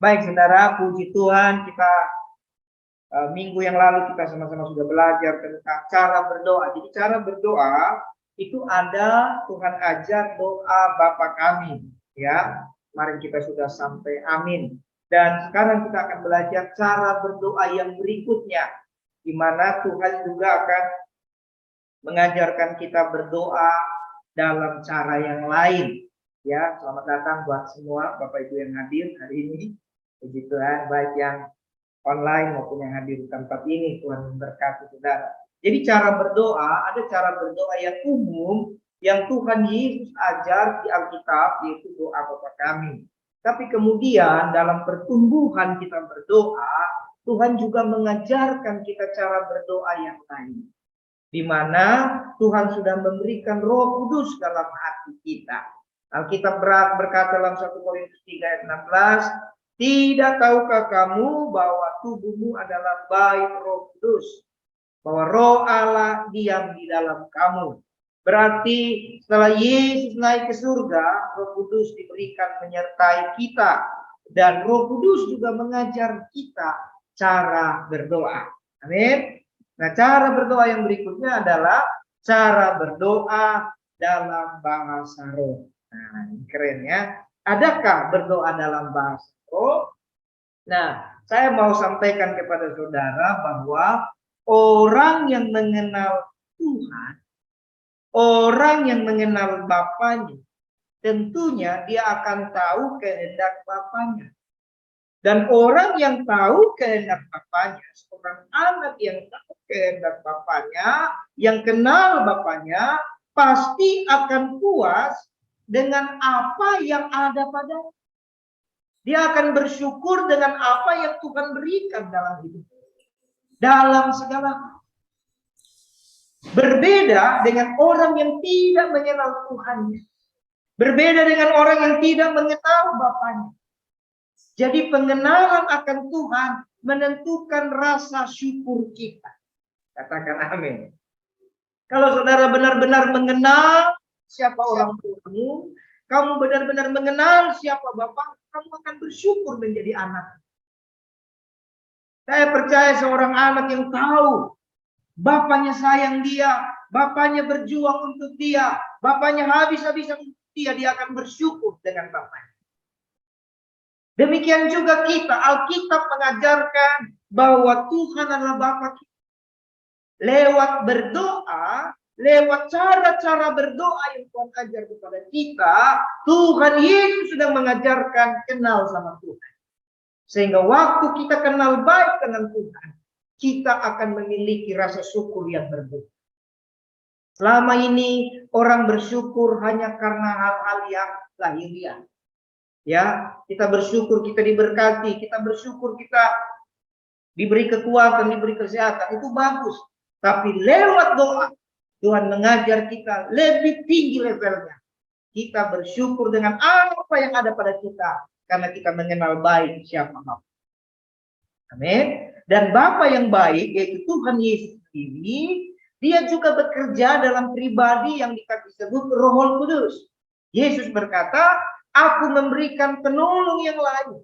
Baik saudara, puji Tuhan, kita minggu yang lalu kita sama-sama sudah belajar tentang cara berdoa. Jadi cara berdoa itu ada, Tuhan ajar doa Bapa kami, ya. Kemarin kita sudah sampai amin. Dan sekarang kita akan belajar cara berdoa yang berikutnya, di mana Tuhan juga akan mengajarkan kita berdoa dalam cara yang lain. Ya, selamat datang buat semua Bapak Ibu yang hadir hari ini. Puji Tuhan, baik yang online maupun yang hadir di tempat ini, Tuhan memberkati saudara. Jadi cara berdoa, ada cara berdoa yang umum yang Tuhan Yesus ajar di Alkitab, yaitu doa Bapa kami. Tapi kemudian dalam pertumbuhan kita berdoa, Tuhan juga mengajarkan kita cara berdoa yang lain, di mana Tuhan sudah memberikan Roh Kudus dalam hati kita. Alkitab berkata dalam 1 Korintus 3 ayat 16, tidak tahukah kamu bahwa tubuhmu adalah bait Roh Kudus, bahwa Roh Allah diam di dalam kamu. Berarti setelah Yesus naik ke surga, Roh Kudus diberikan menyertai kita, dan Roh Kudus juga mengajar kita cara berdoa. Amin. Nah, cara berdoa yang berikutnya adalah cara berdoa dalam bahasa roh. Nah, ini keren ya. Adakah berdoa dalam bahasa roh? Nah, saya mau sampaikan kepada saudara bahwa orang yang mengenal Tuhan, orang yang mengenal Bapanya, tentunya dia akan tahu kehendak Bapanya. Dan orang yang tahu kehendak Bapanya, seorang anak yang tahu kehendak Bapanya, yang kenal Bapanya, pasti akan puas dengan apa yang ada padanya. Dia akan bersyukur dengan apa yang Tuhan berikan dalam hidup, dalam segala hal. Berbeda dengan orang yang tidak mengenal Tuhannya. Berbeda dengan orang yang tidak mengenal Bapanya. Jadi pengenalan akan Tuhan menentukan rasa syukur kita. Katakan amin. Kalau saudara benar-benar mengenal siapa orang tuamu, kamu benar-benar mengenal siapa Bapak, kamu akan bersyukur menjadi anak. Saya percaya seorang anak yang tahu Bapaknya sayang dia, Bapaknya berjuang untuk dia, Bapaknya habis-habisan untuk dia akan bersyukur dengan Bapaknya. Demikian juga kita, Alkitab mengajarkan bahwa Tuhan adalah Bapa kita. Lewat berdoa, lewat cara-cara berdoa yang Tuhan ajar kepada kita, Tuhan Yesus sedang mengajarkan kenal sama Tuhan. Sehingga waktu kita kenal baik dengan Tuhan, kita akan memiliki rasa syukur yang berbeda. Selama ini orang bersyukur hanya karena hal-hal yang lahiriah. Ya, kita bersyukur kita diberkati, kita bersyukur kita diberi kekuatan, diberi kesehatan, itu bagus. Tapi lewat doa, Tuhan mengajar kita lebih tinggi levelnya. Kita bersyukur dengan apa yang ada pada kita, karena kita mengenal baik siapa Bapa. Amin. Dan Bapa yang baik, yaitu Tuhan Yesus sendiri, dia juga bekerja dalam pribadi yang disebut Roh Kudus. Yesus berkata, aku memberikan penolong yang lain,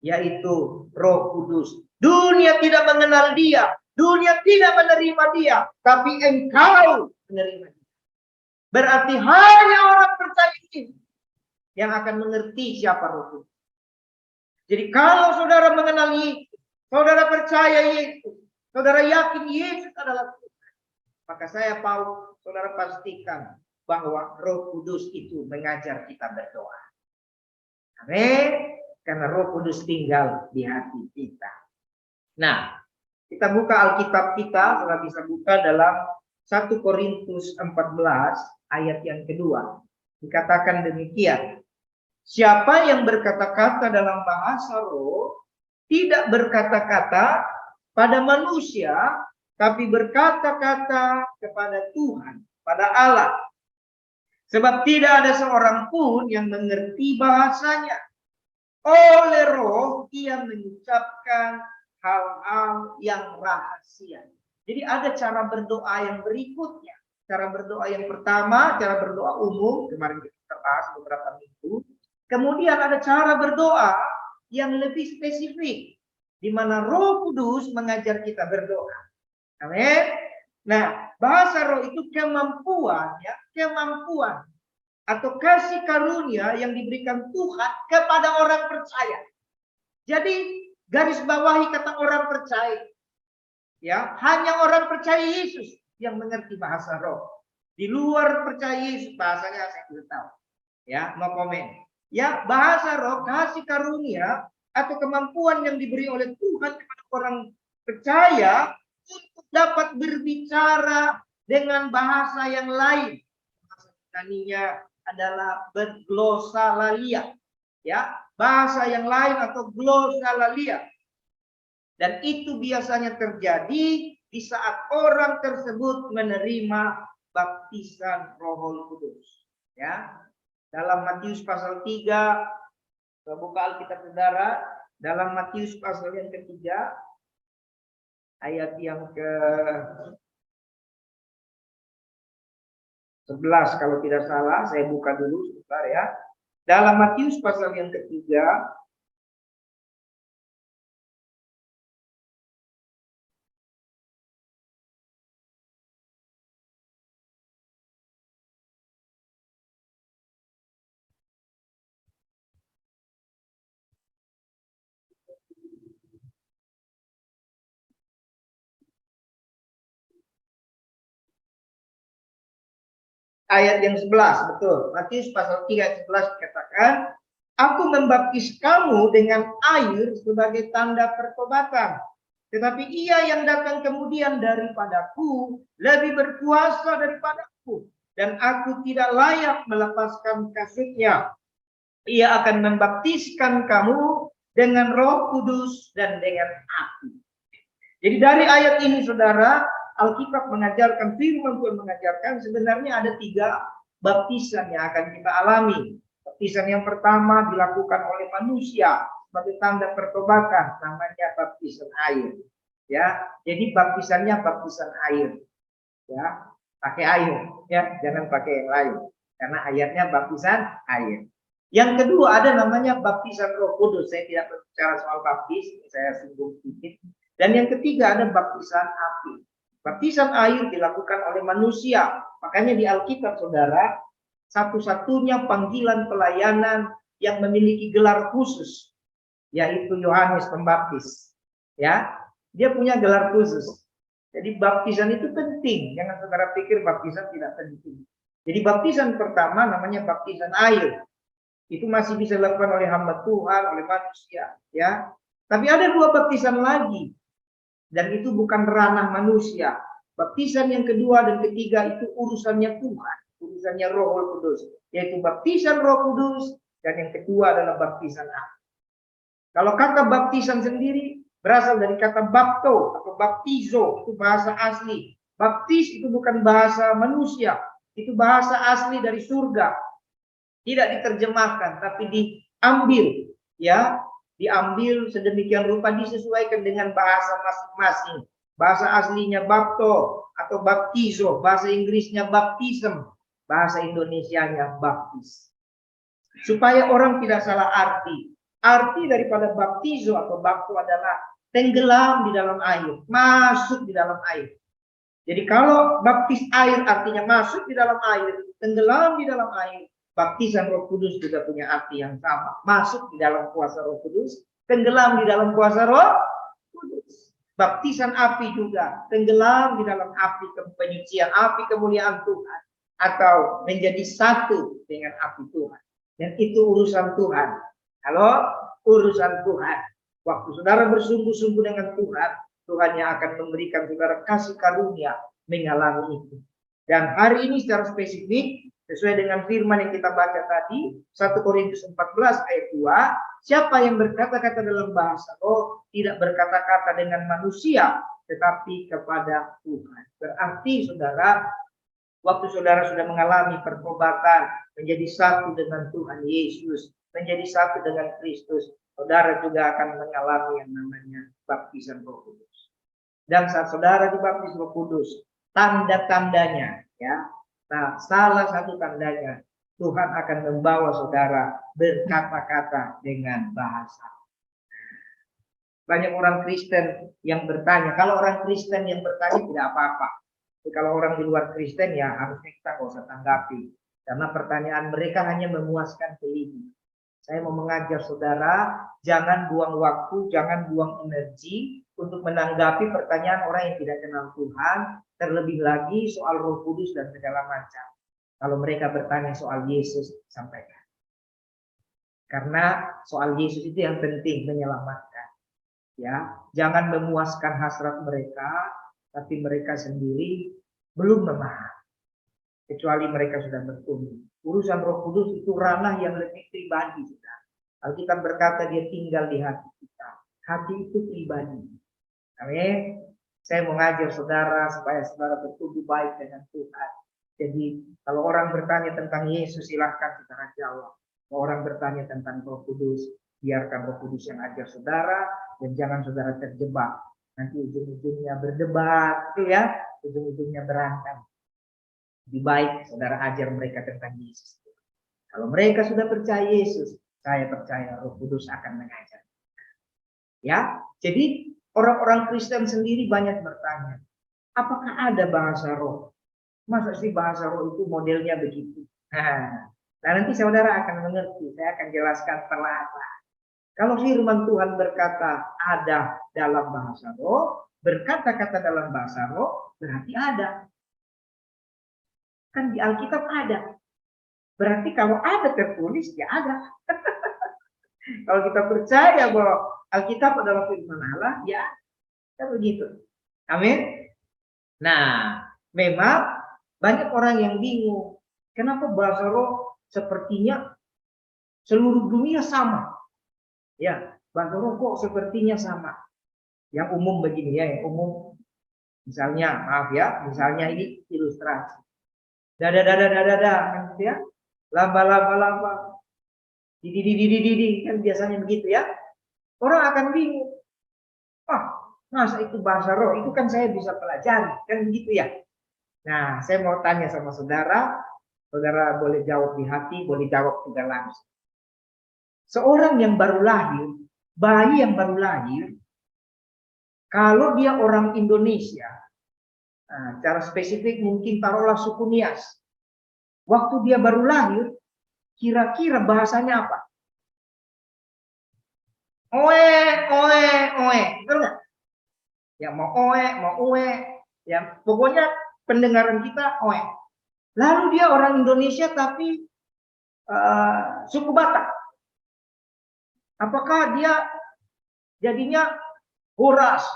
yaitu Roh Kudus. Dunia tidak mengenal dia, dunia tidak menerima dia, tapi engkau menerima dia. Berarti hanya orang percaya ini yang akan mengerti siapa Roh Kudus. Jadi kalau saudara mengenal Yesus, saudara percaya Yesus, saudara yakin Yesus adalah Tuhan, maka saya mau saudara pastikan bahwa Roh Kudus itu mengajar kita berdoa. Amin. Karena Roh Kudus tinggal di hati kita. Nah, kita buka Alkitab kita, saudara bisa buka dalam 1 Korintus 14 ayat yang kedua. Dikatakan demikian. Siapa yang berkata-kata dalam bahasa roh, tidak berkata-kata pada manusia, tapi berkata-kata kepada Tuhan, pada Allah. Sebab tidak ada seorang pun yang mengerti bahasanya. Oleh roh, ia mengucapkan hal-hal yang rahasia. Jadi ada cara berdoa yang berikutnya. Cara berdoa yang pertama, cara berdoa umum. Kemarin kita bahas beberapa minggu. Kemudian ada cara berdoa yang lebih spesifik, di mana Roh Kudus mengajar kita berdoa. Amin. Nah, bahasa roh itu kemampuan, ya, kemampuan atau kasih karunia yang diberikan Tuhan kepada orang percaya. Jadi garis bawahi kata orang percaya, ya, hanya orang percaya Yesus yang mengerti bahasa roh. Di luar percaya Yesus bahasanya saya tidak tahu, ya, no komen. Ya, bahasa roh kasih karunia atau kemampuan yang diberi oleh Tuhan kepada orang percaya untuk dapat berbicara dengan bahasa yang lain. Bahasa Yunaninya adalah berglosalalia, ya, bahasa yang lain atau glosalalia. Dan itu biasanya terjadi di saat orang tersebut menerima baptisan Roh Kudus, ya. Dalam Matius pasal 3, buka Alkitab saudara, dalam Matius pasal yang ketiga, ayat yang ke-11 kalau tidak salah, saya buka dulu sebentar ya. Dalam Matius pasal yang ketiga, ayat yang 11, betul. Matius pasal 3 ayat 11 dikatakan, aku membaptis kamu dengan air sebagai tanda pertobatan. Tetapi ia yang datang kemudian daripadaku lebih berkuasa daripadaku. Dan aku tidak layak melepaskan kasutnya. Ia akan membaptiskan kamu dengan Roh Kudus dan dengan api. Jadi dari ayat ini saudara, Alkitab mengajarkan, firman Tuhan mengajarkan sebenarnya ada 3 baptisan yang akan kita alami. Baptisan yang pertama dilakukan oleh manusia sebagai tanda pertobatan, namanya baptisan air. Ya, jadi baptisannya baptisan air. Ya, pakai air, ya, jangan pakai yang lain. Karena ayatnya baptisan air. Yang kedua ada namanya baptisan Roh Kudus. Saya tidak berbicara soal baptis, saya singgung sedikit. Dan yang ketiga ada baptisan api. Baptisan air dilakukan oleh manusia. Makanya di Alkitab saudara, satu-satunya panggilan pelayanan yang memiliki gelar khusus, yaitu Yohanes Pembaptis. Ya, dia punya gelar khusus. Jadi baptisan itu penting. Jangan saudara pikir baptisan tidak penting. Jadi baptisan pertama namanya baptisan air. Itu masih bisa dilakukan oleh hamba Tuhan, oleh manusia. Ya, tapi ada 2 baptisan lagi. Dan itu bukan ranah manusia. Baptisan yang kedua dan ketiga itu urusannya Tuhan, urusannya Roh Kudus, yaitu baptisan Roh Kudus, dan yang kedua adalah baptisan api. Kalau kata baptisan sendiri berasal dari kata bapto atau baptizo, itu bahasa asli. Baptis itu bukan bahasa manusia, itu bahasa asli dari surga. Tidak diterjemahkan, tapi diambil, ya, diambil sedemikian rupa disesuaikan dengan bahasa masing-masing. Bahasa aslinya bapto atau baptizo, bahasa Inggrisnya baptism, bahasa Indonesianya baptis. Supaya orang tidak salah arti. Arti daripada baptizo atau bapto adalah tenggelam di dalam air, masuk di dalam air. Jadi kalau baptis air artinya masuk di dalam air, tenggelam di dalam air, baptisan Roh Kudus juga punya arti yang sama. Masuk di dalam kuasa Roh Kudus, tenggelam di dalam kuasa Roh Kudus. Baptisan api juga, tenggelam di dalam api penyucian, api kemuliaan Tuhan. Atau menjadi satu dengan api Tuhan. Dan itu urusan Tuhan. Kalau urusan Tuhan. Waktu saudara bersungguh-sungguh dengan Tuhan, Tuhan yang akan memberikan saudara kasih karunia mengalami itu. Dan hari ini secara spesifik, sesuai dengan firman yang kita baca tadi, 1 Korintus 14 ayat 2, siapa yang berkata-kata dalam bahasa roh tidak berkata-kata dengan manusia, tetapi kepada Tuhan. Berarti saudara, waktu saudara sudah mengalami pertobatan, menjadi satu dengan Tuhan Yesus, menjadi satu dengan Kristus, saudara juga akan mengalami yang namanya baptisan Roh Kudus. Dan saat saudara dibaptis Roh Kudus, tanda-tandanya, ya. Nah, salah satu tandanya, Tuhan akan membawa saudara berkata-kata dengan bahasa. Banyak orang Kristen yang bertanya. Kalau orang Kristen yang bertanya tidak apa-apa. Tapi kalau orang di luar Kristen ya harusnya kita nggak usah tanggapi. Karena pertanyaan mereka hanya memuaskan telinga. Saya mau mengajar saudara, jangan buang waktu, jangan buang energi untuk menanggapi pertanyaan orang yang tidak kenal Tuhan. Terlebih lagi soal Roh Kudus dan segala macam. Kalau mereka bertanya soal Yesus, sampaikan. Karena soal Yesus itu yang penting, menyelamatkan. Ya, jangan memuaskan hasrat mereka, tapi mereka sendiri belum memahami. Kecuali mereka sudah bertumbuh. Urusan Roh Kudus itu ranah yang lebih pribadi. Alkitab berkata dia tinggal di hati kita. Hati itu pribadi. Amin. Saya mau ngajar saudara supaya saudara bertumbuh baik dengan Tuhan. Jadi kalau orang bertanya tentang Yesus, silahkan saudara jawab. Kalau orang bertanya tentang Roh Kudus, biarkan Roh Kudus yang ajar saudara, dan jangan saudara terjebak. Nanti ujung-ujungnya berdebat, itu ya, ujung-ujungnya berantem. Lebih baik saudara ajar mereka tentang Yesus. Kalau mereka sudah percaya Yesus, saya percaya Roh Kudus akan mengajar. Ya, jadi orang-orang Kristen sendiri banyak bertanya, apakah ada bahasa roh? Masa sih bahasa roh itu modelnya begitu? Nah, nanti saudara akan mengerti, saya akan jelaskan perlahan-lahan. Kalau firman Tuhan berkata ada dalam bahasa roh, berkata-kata dalam bahasa roh, berarti ada. Kan di Alkitab ada. Berarti kalau ada tertulis, ya ada. Kalau kita percaya bahwa Alkitab adalah firman Allah, ya kan begitu. Amin. Nah, memang banyak orang yang bingung. Kenapa bahasa roh sepertinya seluruh dunia sama? Ya, bahasa roh kok sepertinya sama. Yang umum begini ya, yang umum. Misalnya, maaf ya, misalnya ini ilustrasi. Dada, kan gitu ya. Laba, didi, kan biasanya begitu ya. Orang akan bingung. Masa itu bahasa roh, itu kan saya bisa pelajari, kan begitu ya. Nah, saya mau tanya sama saudara, saudara boleh jawab di hati, boleh jawab juga langsung. Seorang yang baru lahir, bayi yang baru lahir, kalau dia orang Indonesia, nah, cara spesifik mungkin taruhlah suku Nias. Waktu dia baru lahir, kira-kira bahasanya apa? Oe, betul nggak? Ya mau oe, ya pokoknya pendengaran kita oe. Lalu dia orang Indonesia tapi suku Batak. Apakah dia jadinya horas?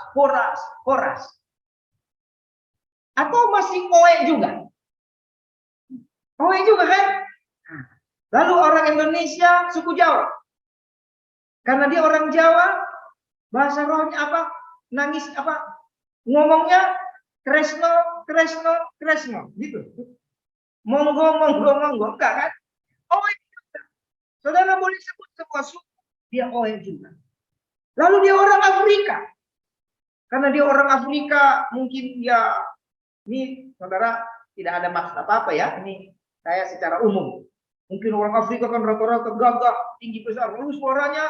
Atau masih oe juga? Oe juga kan? Lalu orang Indonesia suku Jawa. Karena dia orang Jawa, bahasa rohnya apa? Nangis apa? Ngomongnya kresno, gitu. Monggo, enggak kan? Oe. Saudara boleh sebut sebuah suku, dia oe juga. Lalu dia orang Afrika. Karena dia orang Afrika, mungkin ya, ini saudara tidak ada maksud apa-apa ya, ini saya secara umum. Mungkin orang Afrika kan rata-rata gagah, tinggi besar. Lalu suaranya,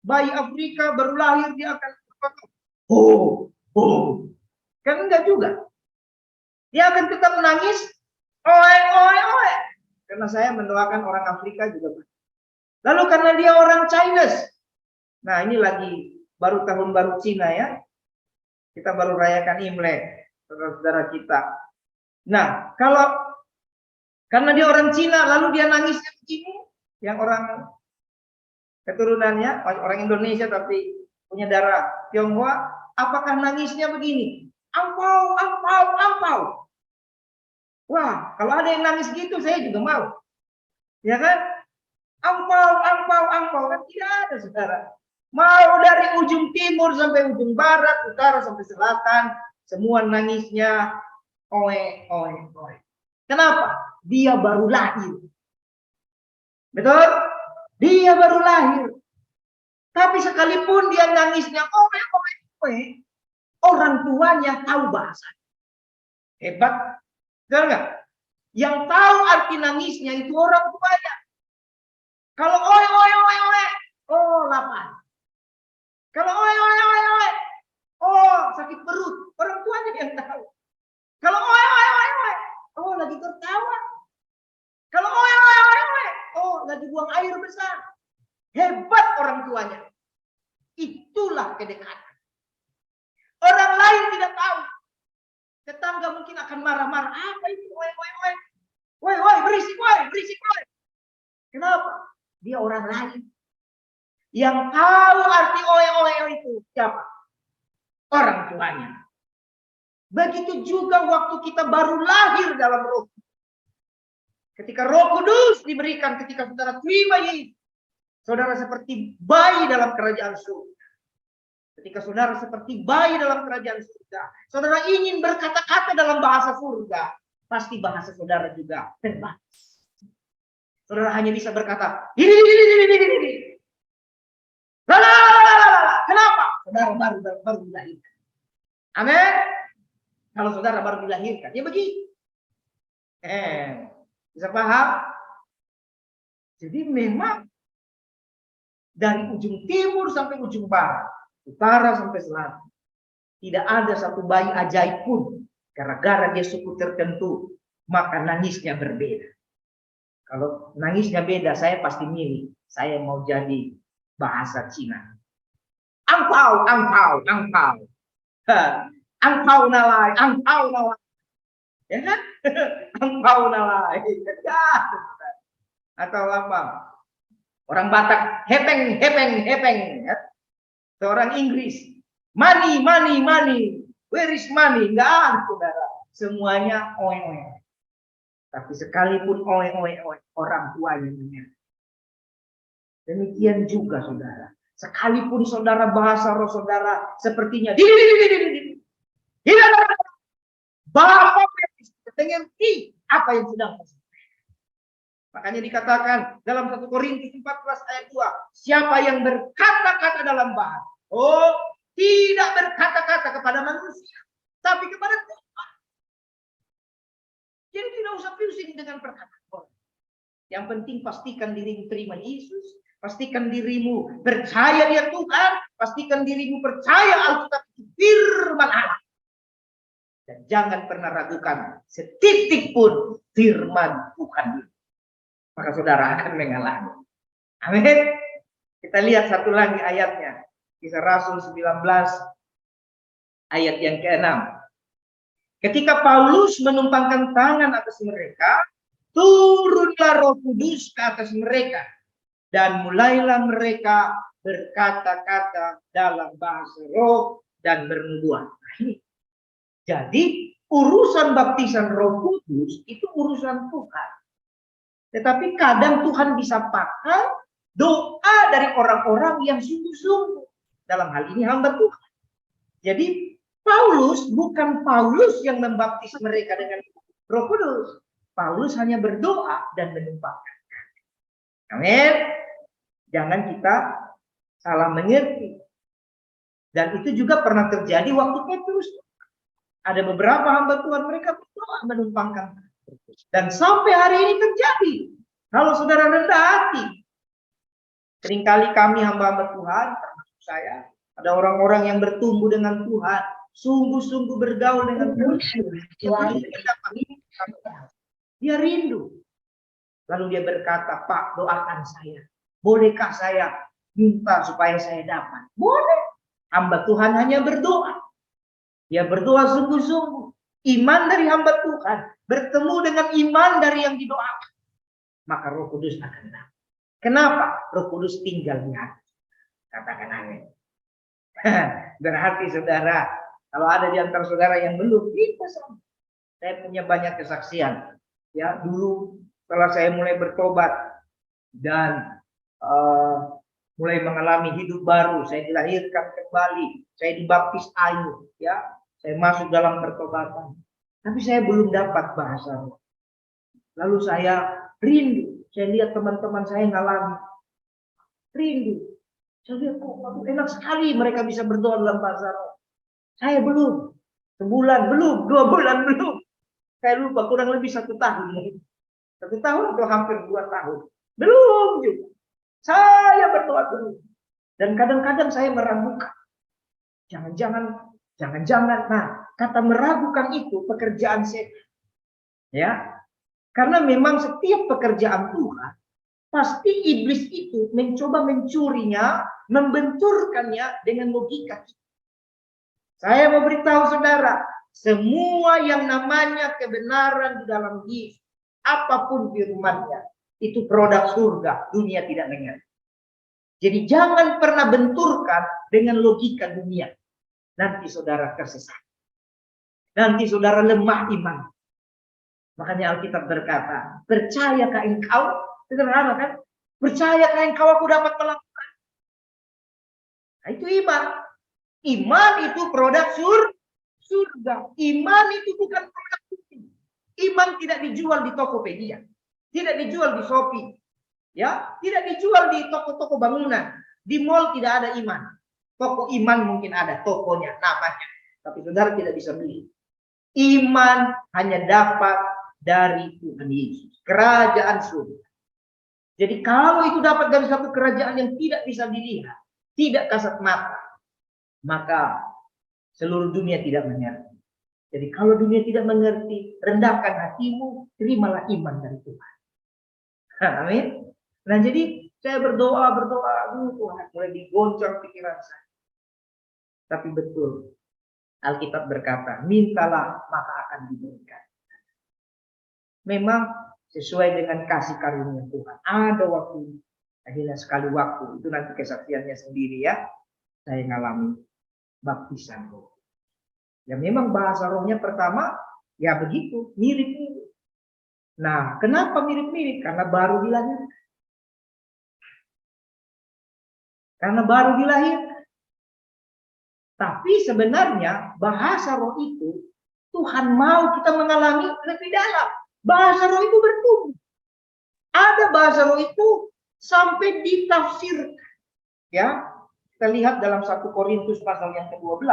bayi Afrika baru lahir, dia akan kan enggak juga. Dia akan tetap menangis, oe. Karena saya mendoakan orang Afrika juga. Lalu karena dia orang Chinese. Nah, ini lagi baru tahun baru Cina ya. Kita baru rayakan Imlek, saudara-saudara kita. Nah, kalau karena dia orang Cina, lalu dia nangisnya begini, yang orang keturunannya orang Indonesia tapi punya darah Tionghoa, apakah nangisnya begini? Ampau. Wah, kalau ada yang nangis gitu, saya juga mau. Ya kan? Ampau. Kan tidak ada, saudara. Mau dari ujung timur sampai ujung barat, utara sampai selatan, semua nangisnya oe. Kenapa? Dia baru lahir. Betul? Dia baru lahir. Tapi sekalipun dia nangisnya oe, orang tuanya tahu bahasa. Hebat. Betul nggak? Yang tahu arti nangisnya itu orang tuanya. Kalau oe, oh lapar. Kalau oe, sakit perut, orang tuanya yang tahu. Kalau oe, oh lagi tertawa. Kalau oe, oh lagi buang air besar. Hebat orang tuanya. Itulah kedekatan. Orang lain tidak tahu. Tetangga mungkin akan marah-marah. Apa itu? Woi, berisik, woi. Kenapa? Dia orang lain. Yang tahu arti oe itu siapa? Orang tuanya. Begitu juga waktu kita baru lahir dalam roh. Ketika Roh Kudus diberikan, ketika saudara terima Yesus, saudara seperti bayi dalam kerajaan surga. Ketika saudara seperti bayi dalam kerajaan surga, saudara ingin berkata-kata dalam bahasa surga, pasti bahasa saudara juga terbatas. Saudara hanya bisa berkata, ini. Kenapa? Saudara baru dilahirkan. Amin. Kalau saudara baru dilahirkan, ya begitu. Bisa paham? Jadi memang dari ujung timur sampai ujung barat, utara sampai selatan, tidak ada satu bayi ajaib pun. Gara-gara dia suku tertentu, maka nangisnya berbeda. Kalau nangisnya beda, saya pasti milih. Saya mau jadi bahasa Cina. Angpau. Angpau nalai. Ya kan? Angpau nalai. Atau apa? Orang Batak, hepeng. Ya? Seorang Inggris, money. Where is money? Enggak ada, saudara. Semuanya oe. Tapi sekalipun oe, orang tuanya menyerah. Demikian juga saudara. Sekalipun saudara bahasa roh saudara sepertinya Bapak mengerti apa yang sedang terjadi. Makanya dikatakan dalam 1 Korintus 14 ayat 2, siapa yang berkata-kata dalam bahasa, tidak berkata-kata kepada manusia, tapi kepada Tuhan. Jadi tidak usah pusing dengan perkataan orang. Yang penting pastikan dirimu terima Yesus, pastikan dirimu percaya dia Tuhan, pastikan dirimu percaya Alkitab itu firman Allah. Dan jangan pernah ragukan setitik pun firman Tuhan. Maka saudara akan mengalami. Amin. Kita lihat satu lagi ayatnya. Kisah Rasul 19 ayat yang ke-6. Ketika Paulus menumpangkan tangan atas mereka, turunlah Roh Kudus ke atas mereka. Dan mulailah mereka berkata-kata dalam bahasa roh dan bernubuat. Jadi urusan baptisan Roh Kudus itu urusan Tuhan. Tetapi kadang Tuhan bisa pakai doa dari orang-orang yang sungguh-sungguh. Dalam hal ini hamba Tuhan. Jadi Paulus bukan Paulus yang membaptis mereka dengan Roh Kudus. Paulus hanya berdoa dan menumpahkan. Amin. Jangan kita salah mengerti. Dan itu juga pernah terjadi waktu Petrus. Ada beberapa hamba Tuhan mereka berdoa menumpangkan. Dan sampai hari ini terjadi. Kalau saudara rendah hati. Seringkali kami hamba-hamba Tuhan, termasuk saya, ada orang-orang yang bertumbuh dengan Tuhan, sungguh-sungguh bergaul dengan Tuhan. Dia rindu. Lalu dia berkata, Pak, doakan saya. Bolehkah saya minta supaya saya dapat? Boleh. Hamba Tuhan hanya berdoa. Dia berdoa sungguh-sungguh. Iman dari hamba Tuhan bertemu dengan iman dari yang didoakan. Maka Roh Kudus akan datang. Kenapa? Roh Kudus tinggal di hati. Katakan amin. Berarti saudara, kalau ada di antara saudara yang belum, itu sama. Saya punya banyak kesaksian. Ya, dulu setelah saya mulai bertobat dan mulai mengalami hidup baru, saya dilahirkan kembali, saya dibaptis air, ya, saya masuk dalam pertobatan. Tapi saya belum dapat bahasa roh. Lalu saya rindu, saya lihat teman-teman saya ngalami rindu. Saya lihat kok enak sekali mereka bisa berdoa dalam bahasa roh. Saya belum, sebulan belum, 2 bulan belum. Saya lupa, kurang lebih 1 tahun. 1 tahun atau hampir 2 tahun. Belum juga. Saya berdoa terus. Dan kadang-kadang saya meragukan. Jangan-jangan Jangan-jangan, nah, kata meragukan itu pekerjaan setan. Ya, karena memang setiap pekerjaan Tuhan, pasti iblis itu mencoba mencurinya, membenturkannya dengan logika. Saya mau beritahu saudara, semua yang namanya kebenaran di dalam Yesus, apapun firman-Nya, itu produk surga, dunia tidak mengerti. Jadi jangan pernah benturkan dengan logika dunia. Nanti saudara tersesat. Nanti saudara lemah iman. Makanya Alkitab berkata, percayakah engkau? Sederhana kan? Percayakah engkau aku dapat melakukan? Nah, itu iman. Iman itu produk surga. Iman itu bukan produk dunia. Iman tidak dijual di Tokopedia. Tidak dijual di Shopee. Ya, tidak dijual di toko-toko bangunan. Di mall tidak ada iman. Toko iman mungkin ada tokonya, namanya. Tapi saudara tidak bisa beli. Iman hanya dapat dari Tuhan Yesus. Kerajaan surga. Jadi kalau itu dapat dari satu kerajaan yang tidak bisa dilihat, tidak kasat mata, maka seluruh dunia tidak mengerti. Jadi kalau dunia tidak mengerti, rendahkan hatimu, terimalah iman dari Tuhan. Amin. Nah, jadi saya berdoa, Tuhan mulai digoncang pikiran saya. Tapi betul, Alkitab berkata, mintalah maka akan diberikan. Memang sesuai dengan kasih karunia Tuhan. Ada waktu, akhirnya sekali waktu, itu nanti kesaksiannya sendiri ya. Saya ngalami baptisan roh. Ya memang bahasa rohnya pertama, ya begitu, mirip-mirip. Nah, kenapa mirip-mirip? Karena baru dilahirkan. Karena baru dilahirkan. Tapi sebenarnya bahasa roh itu Tuhan mau kita mengalami lebih dalam. Bahasa roh itu bertumbuh. Ada bahasa roh itu sampai ditafsirkan. Ya, kita lihat dalam 1 Korintus pasal yang ke-12.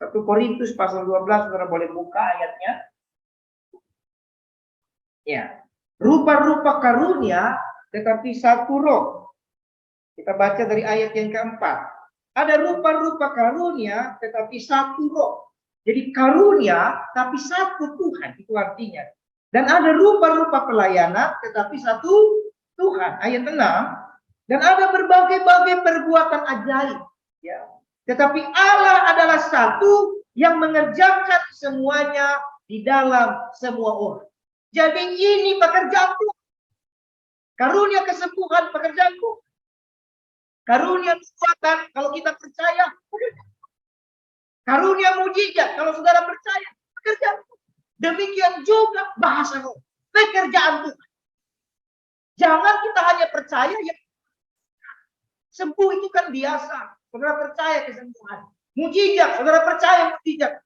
1 Korintus pasal 12, saudara boleh buka ayatnya. Ya, rupa-rupa karunia tetapi satu roh. Kita baca dari ayat yang keempat. Ada rupa-rupa karunia tetapi satu roh. Jadi karunia tapi satu Tuhan, itu artinya. Dan ada rupa-rupa pelayanan tetapi satu Tuhan. Ayat 6. Dan ada berbagai-bagai perbuatan ajaib. Ya. Tetapi Allah adalah satu yang mengerjakan semuanya di dalam semua orang. Jadi ini pekerjaan Tuhan. Karunia kesembuhan pekerjaan Tuhan. Karunia kekuatan kalau kita percaya. Karunia mujizat kalau saudara percaya. Pekerjaan Tuhan. Demikian juga bahasa roh. Pekerjaan Tuhan. Jangan kita hanya percaya ya. Sembuh itu kan biasa. Saudara percaya kesembuhan. Mujizat, saudara percaya mujizat.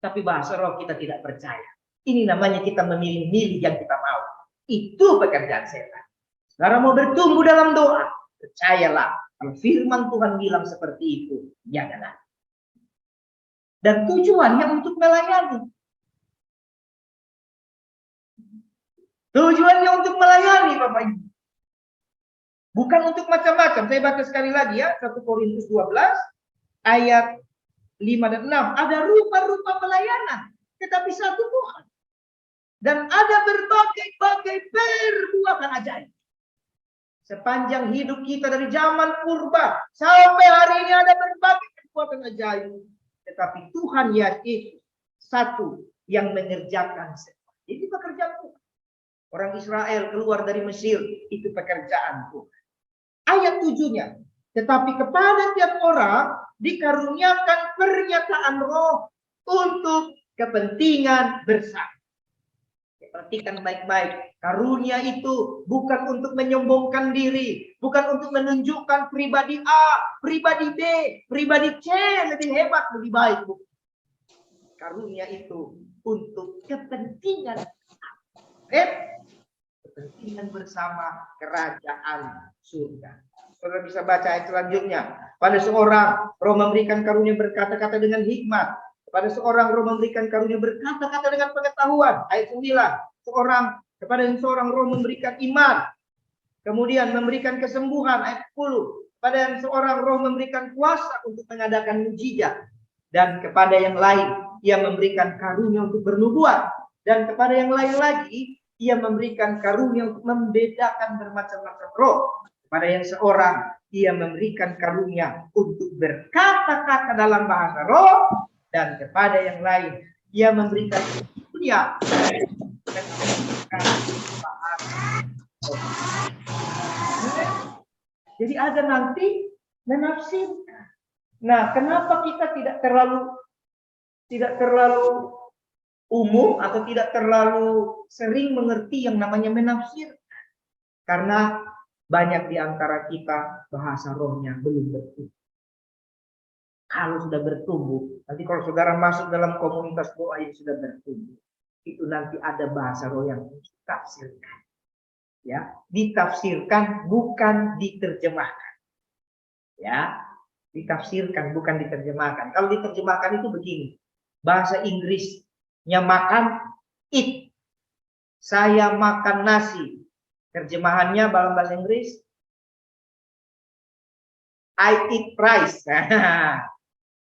Tapi bahasa roh kita tidak percaya. Ini namanya kita memilih-milih yang kita mau. Itu pekerjaan setan. Saudara mau bertumbuh dalam doa. Percayalah. Kalau firman Tuhan bilang seperti itu. Janganlah. Dan tujuannya untuk melayani. Tujuannya untuk melayani Bapak Ibu. Bukan untuk macam-macam. Saya baca sekali lagi ya. 1 Korintus 12. Ayat 5 dan 6. Ada rupa-rupa pelayanan. Tetapi satu Tuhan. Dan ada berbagai-bagai perbuatan ajaib. Sepanjang hidup kita dari zaman purba. Sampai hari ini ada berbagai perbuatan ajaib. Tetapi Tuhan Yesus satu yang mengerjakan semua. Itu pekerjaan Tuhan. Orang Israel keluar dari Mesir. Itu pekerjaan Tuhan. Ayat 7-nya. Tetapi kepada tiap orang dikaruniakan pernyataan roh untuk kepentingan bersama. Perhatikan baik-baik. Karunia itu bukan untuk menyombongkan diri. Bukan untuk menunjukkan pribadi A, pribadi B, pribadi C lebih hebat, lebih baik. Karunia itu untuk kepentingan bersama. Kepentingan bersama kerajaan surga. Saudara bisa baca ayat selanjutnya. Pada seorang roh memberikan karunia berkata-kata dengan hikmat. Kepada seorang roh memberikan karunia berkata-kata dengan pengetahuan. Ayat 9. Kepada seorang roh memberikan iman. Kemudian memberikan kesembuhan. Ayat 10. Kepada seorang roh memberikan kuasa untuk mengadakan mujizat. Dan kepada yang lain ia memberikan karunia untuk bernubuat. Dan kepada yang lain lagi ia memberikan karunia untuk membedakan bermacam-macam roh. Kepada yang seorang ia memberikan karunia untuk berkata-kata dalam bahasa roh. Dan kepada yang lain ia memberikan karunia jadi ada nanti menafsirkan. Nah, kenapa kita tidak terlalu umum atau tidak terlalu sering mengerti yang namanya menafsirkan? Karena banyak di antara kita bahasa rohnya belum bertumbuh. Kalau sudah bertumbuh, nanti kalau saudara masuk dalam komunitas doa yang sudah bertumbuh, itu nanti ada bahasa roh yang ditafsirkan. Ya, ditafsirkan bukan diterjemahkan. Ya, ditafsirkan bukan diterjemahkan. Kalau diterjemahkan itu begini. Bahasa Inggrisnya makan, eat. Saya makan nasi. Terjemahannya dalam bahasa Inggris, I eat rice.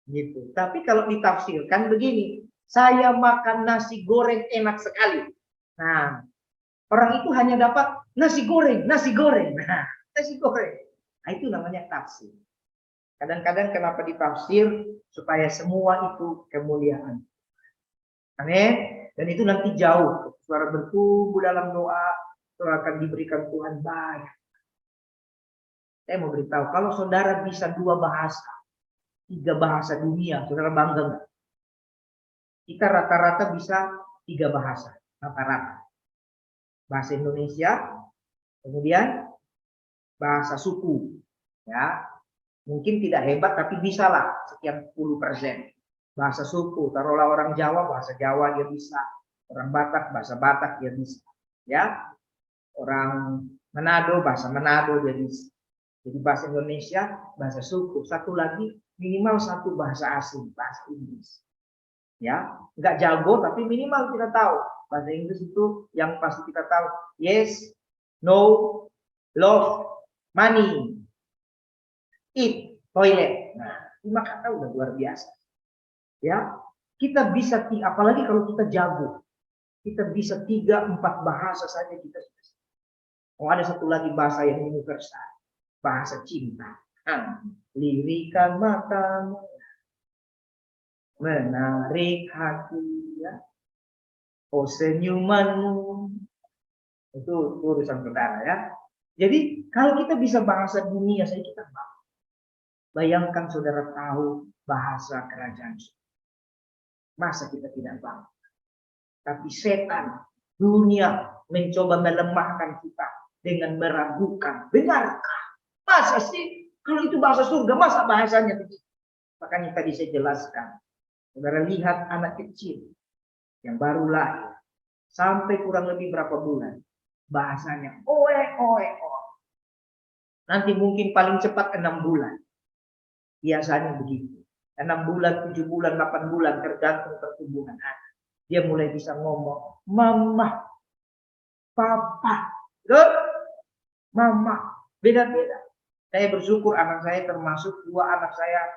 Gitu. Tapi kalau ditafsirkan begini, saya makan nasi goreng enak sekali. Nah, orang itu hanya dapat nasi goreng, nasi goreng. Nah, nasi goreng. Nah, itu namanya tafsir. Kadang-kadang kenapa ditafsir? Supaya semua itu kemuliaan. Amin. Dan itu nanti jauh. Suara bertumbuh dalam doa, saudara akan diberikan Tuhan banyak. Saya mau beritahu, kalau saudara bisa 2 bahasa, 3 bahasa dunia, saudara bangga nggak? Kita rata-rata bisa 3 bahasa, rata-rata. Bahasa Indonesia, kemudian bahasa suku, ya mungkin tidak hebat tapi bisa lah sekian 10%. Bahasa suku, taruhlah orang Jawa bahasa Jawa dia bisa, orang Batak bahasa Batak dia bisa, ya orang Manado bahasa Manado dia bisa. Jadi bahasa Indonesia bahasa suku, satu lagi minimal 1 bahasa asing, bahasa Inggris. Ya, nggak jago tapi minimal kita tahu bahasa Inggris itu yang pasti kita tahu yes, no, love, money, eat, toilet. Nah, 5 kata udah luar biasa. Ya, kita bisa, apalagi kalau kita jago, kita bisa 3-4 bahasa saja kita bisa. Oh, ada satu lagi bahasa yang universal, bahasa cinta. Lirikan matamu, menarik hati, ya. Oh senyumanmu, itu urusan saudara ya. Jadi kalau kita bisa bahasa dunia saja kita bangga. Bayangkan saudara tahu bahasa kerajaan. Masa kita tidak bangga? Tapi setan, dunia mencoba melemahkan kita dengan meragukan. Benarkah? Masa sih? Kalau itu bahasa surga, masa bahasanya begitu? Makanya tadi saya jelaskan. Saudara lihat anak kecil yang baru lahir, sampai kurang lebih berapa bulan, bahasanya oe, oe, oe. Nanti mungkin paling cepat 6 bulan. Biasanya begitu. 6 bulan, 7 bulan, 8 bulan, tergantung pertumbuhan anak. Dia mulai bisa ngomong, mama, papa, good, mama, beda-beda. Saya bersyukur anak saya termasuk 2 anak saya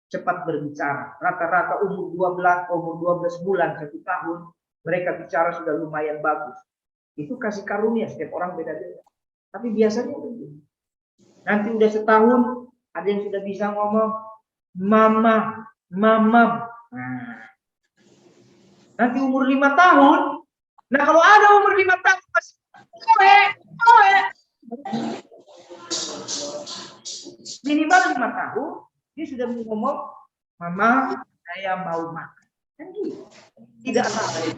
cepat berbicara. Rata-rata umur 12 bulan, 1 tahun, mereka bicara sudah lumayan bagus. Itu kasih karunia, setiap orang beda-beda. Tapi biasanya begitu. Nanti udah setahun, ada yang sudah bisa ngomong, mama, mama. Nah, nanti umur 5 tahun, nah kalau ada umur 5 tahun, oe, oe. Minimal 5 tahun, dia sudah ngomong, mama, saya mau makan. Kan gitu. Tidak salah.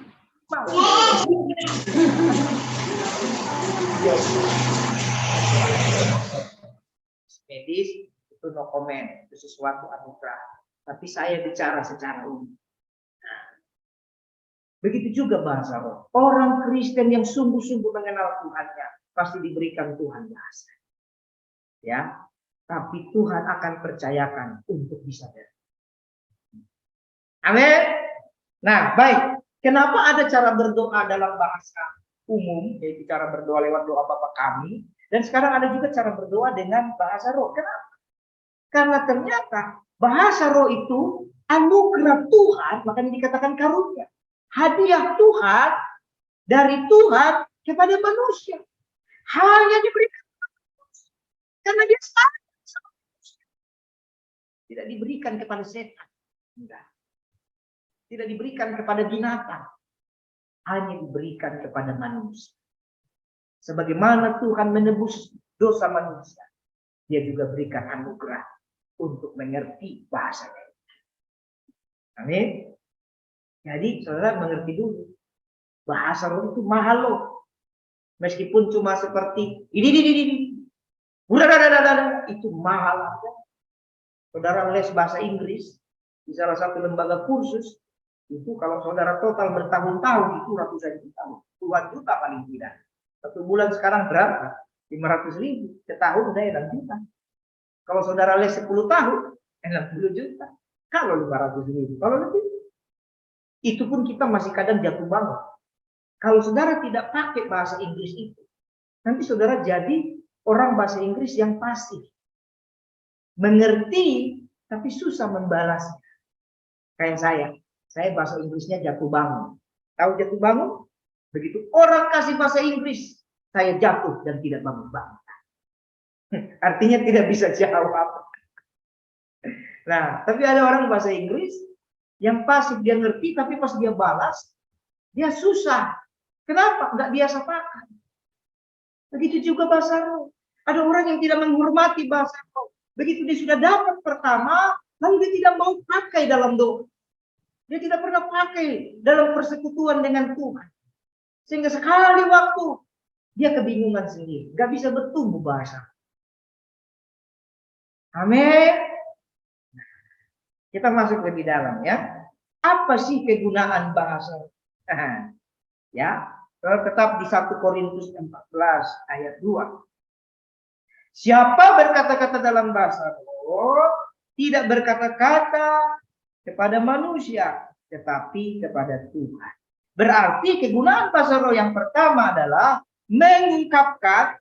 Medis itu no comment, itu sesuatu anugerah. Tapi saya bicara secara umum. Begitu juga bahasa roh. Orang Kristen yang sungguh-sungguh mengenal Tuhannya pasti diberikan Tuhan bahasa. Ya, tapi Tuhan akan percayakan untuk bisa berdoa. Amin. Nah, baik. Kenapa ada cara berdoa dalam bahasa umum, yaitu cara berdoa lewat doa Bapa kami, dan sekarang ada juga cara berdoa dengan bahasa roh. Kenapa? Karena ternyata bahasa roh itu Anugerah Tuhan, makanya dikatakan karunia. Hadiah Tuhan dari Tuhan kepada manusia. Hanya diberikan karena dia sayang sama manusia. Tidak diberikan kepada setan. Enggak. Tidak diberikan kepada binatang. Hanya diberikan kepada manusia. Sebagaimana Tuhan menebus dosa manusia, dia juga berikan anugerah untuk mengerti bahasanya. Amin. Jadi saudara mengerti dulu. Bahasa roh itu mahal loh. Meskipun cuma seperti ini. Itu mahal. Saudara les bahasa Inggris di salah satu lembaga kursus, itu kalau saudara total bertahun-tahun itu ratusan juta, puluhan juta paling tidak. Satu bulan sekarang berapa? 500.000. Setahun saya 6 juta. Kalau saudara les 10 tahun, 60 juta. Kalau 500.000, kalau lebih. Itu pun kita masih kadang jatuh bangun. Kalau saudara tidak pakai bahasa Inggris itu, nanti saudara jadi orang bahasa Inggris yang pasif. Mengerti, tapi susah membalasnya. Kayak saya bahasa Inggrisnya jatuh bangun. Tahu jatuh bangun? Begitu orang kasih bahasa Inggris, saya jatuh dan tidak bangun-bangun. Artinya tidak bisa jawab. Nah, tapi ada orang bahasa Inggris yang pasif, dia ngerti, tapi pas dia balas, dia susah. Kenapa? Nggak biasa pakai. Begitu juga bahasa roh. Ada orang yang tidak menghormati bahasa roh. Begitu dia sudah dapat pertama, lalu dia tidak mau pakai dalam doa. Dia tidak pernah pakai dalam persekutuan dengan Tuhan. Sehingga sekali waktu dia kebingungan sendiri. Nggak bisa bertumbuh bahasa. Amin. Kita masuk lebih dalam ya. Apa sih kegunaan bahasa? Ya, tetap di 1 Korintus 14 ayat 2. Siapa berkata-kata dalam bahasa roh, tidak berkata-kata kepada manusia, tetapi kepada Tuhan. Berarti kegunaan bahasa roh yang pertama adalah mengungkapkan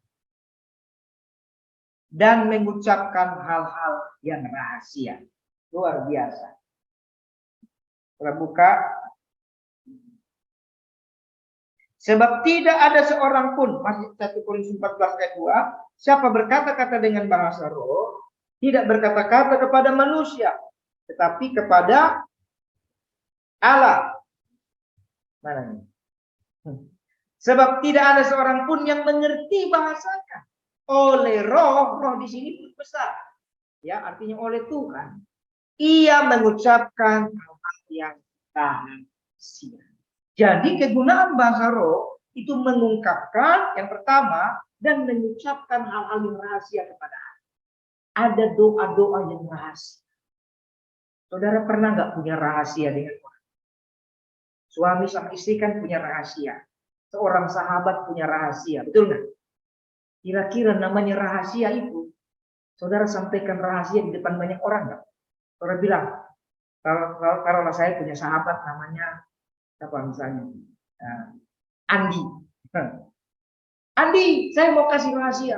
dan mengucapkan hal-hal yang rahasia. Luar biasa. Kita buka. Sebab tidak ada seorang pun, masih 1 Korintus 14 ayat 2, siapa berkata-kata dengan bahasa roh, tidak berkata-kata kepada manusia, tetapi kepada Allah. Mana ini? Sebab tidak ada seorang pun yang mengerti bahasanya. Oleh roh di sini pun besar. Ya, artinya oleh Tuhan. Ia mengucapkan hal-hal yang rahasia. Jadi kegunaan bahasa roh itu mengungkapkan yang pertama dan mengucapkan hal-hal yang rahasia kepada Allah. Ada doa-doa yang rahasia. Saudara pernah nggak punya rahasia dengan orang? Suami sama istri kan punya rahasia. Seorang sahabat punya rahasia, betul nggak? Kira-kira namanya rahasia itu, saudara sampaikan rahasia di depan banyak orang nggak? Saudara bilang, kalau saya punya sahabat namanya apa misalnya? Andi. Andi, saya mau kasih rahasia.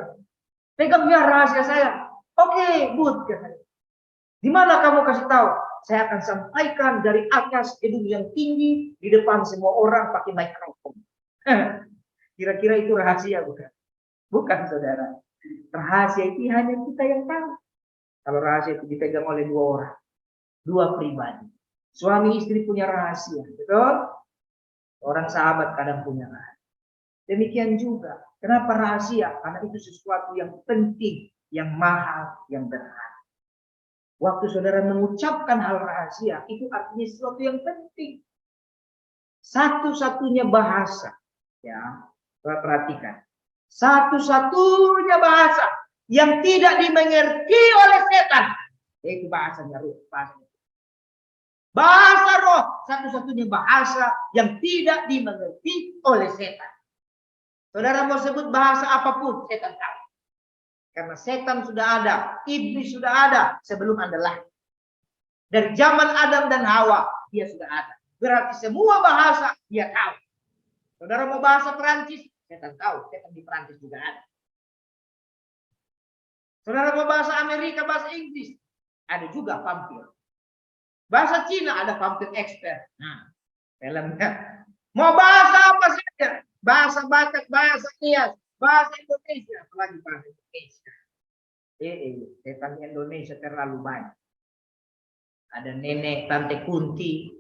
Pegang ya rahasia saya. Oke, good. Di mana kamu kasih tahu? Saya akan sampaikan dari atas gedung yang tinggi di depan semua orang pakai mikrofon. Kira-kira itu rahasia bukan? Bukan, saudara. Rahasia itu hanya kita yang tahu. Kalau rahasia itu dipegang oleh 2 orang, 2 pribadi. Suami istri punya rahasia, betul? Orang sahabat kadang punya rahasia. Demikian juga. Kenapa rahasia? Karena itu sesuatu yang penting, yang mahal, yang berharga. Waktu saudara mengucapkan hal rahasia, itu artinya sesuatu yang penting. Satu-satunya bahasa, ya, perhatikan. Satu-satunya bahasa yang tidak dimengerti oleh setan, yaitu bahasanya roh. Bahasa roh, satu-satunya bahasa yang tidak dimengerti oleh setan. Saudara mau sebut bahasa apapun, setan tahu. Karena setan sudah ada, iblis sudah ada sebelum Anda lahir. Dari zaman Adam dan Hawa, dia sudah ada. Berarti semua bahasa dia tahu. Saudara mau bahasa Perancis, setan tahu. Setan di Perancis juga ada. Saudara mau bahasa Amerika, bahasa Inggris, ada juga vampir. Bahasa Cina ada vampir expert. Nah, filmnya. Mau bahasa apa saja? Bahasa Batak, bahasa Nias, bahasa Indonesia, apalagi bahasa Indonesia. Setan Indonesia terlalu banyak. Ada nenek tante Kunti,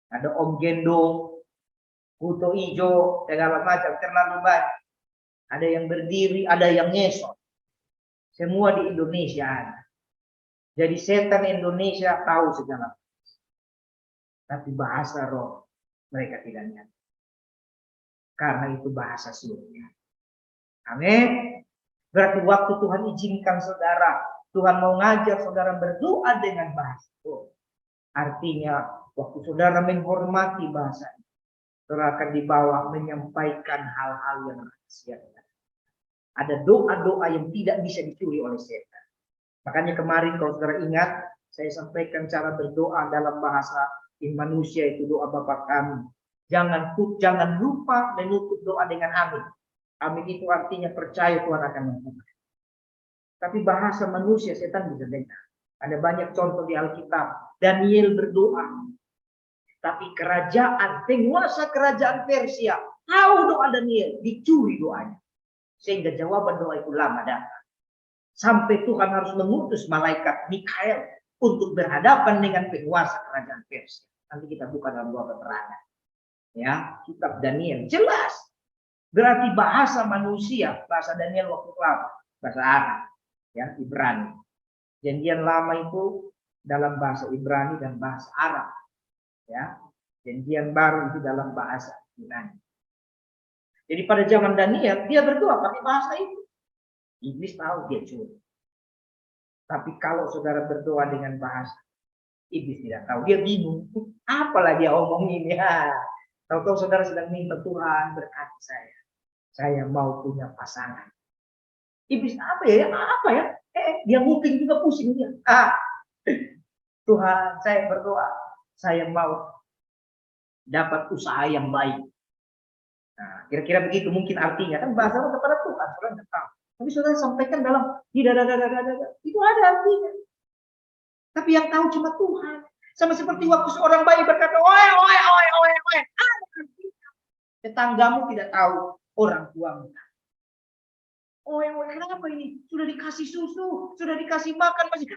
ada Om Gendong, Kuto Ijo, segala macam, terlalu banyak. Ada yang berdiri, ada yang ngesot. Semua di Indonesia ada. Jadi setan Indonesia tahu segala. Tapi bahasa roh mereka tidak ngerti. Karena itu bahasa surga. Amin. Berarti waktu Tuhan izinkan saudara, Tuhan mau ngajar saudara berdoa dengan bahasa roh. Artinya waktu saudara menghormati bahasa itu, saudara akan dibawa menyampaikan hal-hal yang rahasia. Ada doa-doa yang tidak bisa dicuri oleh setan. Makanya kemarin kalau saudara ingat, saya sampaikan cara berdoa dalam bahasa manusia itu doa Bapa kami. Jangan lupa menutup doa dengan amin. Amin itu artinya percaya Tuhan akan melakukan. Tapi bahasa manusia setan bisa dengar. Ada banyak contoh di Alkitab. Daniel berdoa. Tapi penguasa kerajaan Persia tahu doa Daniel, dicuri doanya. Sehingga jawaban doa itu lama datang. Sampai Tuhan harus mengutus malaikat Mikael untuk berhadapan dengan penguasa kerajaan Persia. Nanti kita buka dalam dua keterangan. Ya, kitab Daniel jelas. Berarti bahasa manusia, bahasa Daniel waktu lama, bahasa Arab, ya, Ibrani. Janjian lama itu dalam bahasa Ibrani dan bahasa Arab. Ya, janjian baru itu dalam bahasa Yunani. Jadi pada zaman Daniel dia berdoa pakai bahasa itu. Iblis tahu dia curi. Tapi kalau saudara berdoa dengan bahasa, iblis tidak tahu. Dia bingung. Apalah dia omongin ya. Tahu-tahu saudara sedang minta Tuhan berkati saya. Saya mau punya pasangan. Iblis apa ya? Apa ya? Dia nguping juga pusing dia. Tuhan, saya berdoa. Saya mau dapat usaha yang baik. Nah, kira-kira begitu mungkin artinya. Kan bahasa kepada Tuhan. Saudara tidak tahu. Tapi saudara sampaikan dalam itu ada artinya. Tapi yang tahu cuma Tuhan. Sama seperti waktu seorang bayi berkata, oi. Ada artinya. Tetanggamu tidak tahu, orang tuamu. Oi, kenapa ini? Sudah dikasih susu, sudah dikasih makan, masih.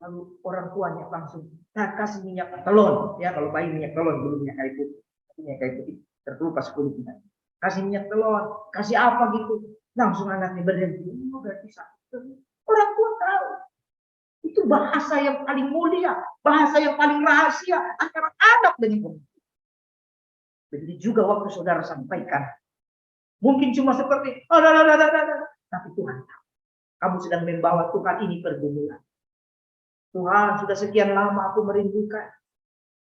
Lalu orang tuanya langsung kasih minyak telon. Ya, kalau bayi minyak telon, belum minyak kayu putih. Minyak kayu putih terkelupas kulitnya. Kasih minyak telon, kasih apa gitu. Langsung anaknya berhenti. Berarti sakit. Orang tua tahu. Itu bahasa yang paling mulia. Bahasa yang paling rahasia antara anak dengan orang tua. Begitu juga waktu saudara sampaikan. Mungkin cuma seperti, tapi Tuhan tahu. Kamu sedang membawa Tuhan ini pergumulan. Tuhan, sudah sekian lama aku merindukan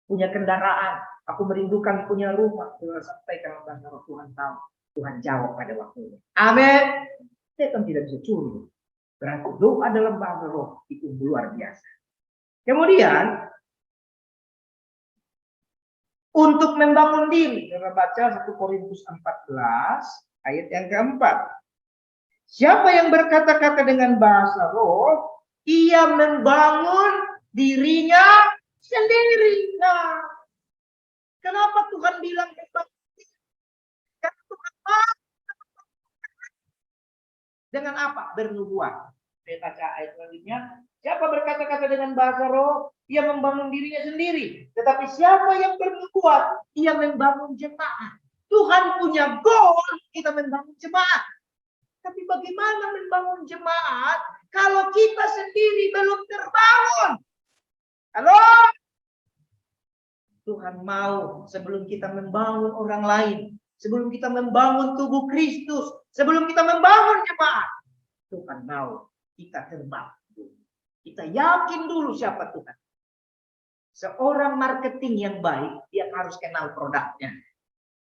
punya kendaraan. Aku merindukan punya rumah. Tuhan sampaikan bahwa Tuhan tahu. Tuhan jawab pada waktunya. Amin. Setan tidak bisa curi. Berarti doa dalam bahasa roh itu luar biasa. Kemudian untuk membangun diri, kita baca 1 Korintus 14 ayat yang keempat. Siapa yang berkata-kata dengan bahasa roh, ia membangun dirinya sendiri. Nah, kenapa Tuhan bilang membangun diri? Karena Tuhan dengan apa? Bernubuat. Saya baca ayat selanjutnya. Siapa berkata-kata dengan bahasa roh, ia membangun dirinya sendiri. Tetapi siapa yang bernubuat, ia membangun jemaat. Tuhan punya goal, kita membangun jemaat. Tapi bagaimana membangun jemaat kalau kita sendiri belum terbangun? Halo? Tuhan mau sebelum kita membangun orang lain, sebelum kita membangun tubuh Kristus, sebelum kita membangun jemaat, Tuhan mau kita terbang. Kita yakin dulu siapa Tuhan. Seorang marketing yang baik, dia harus kenal produknya.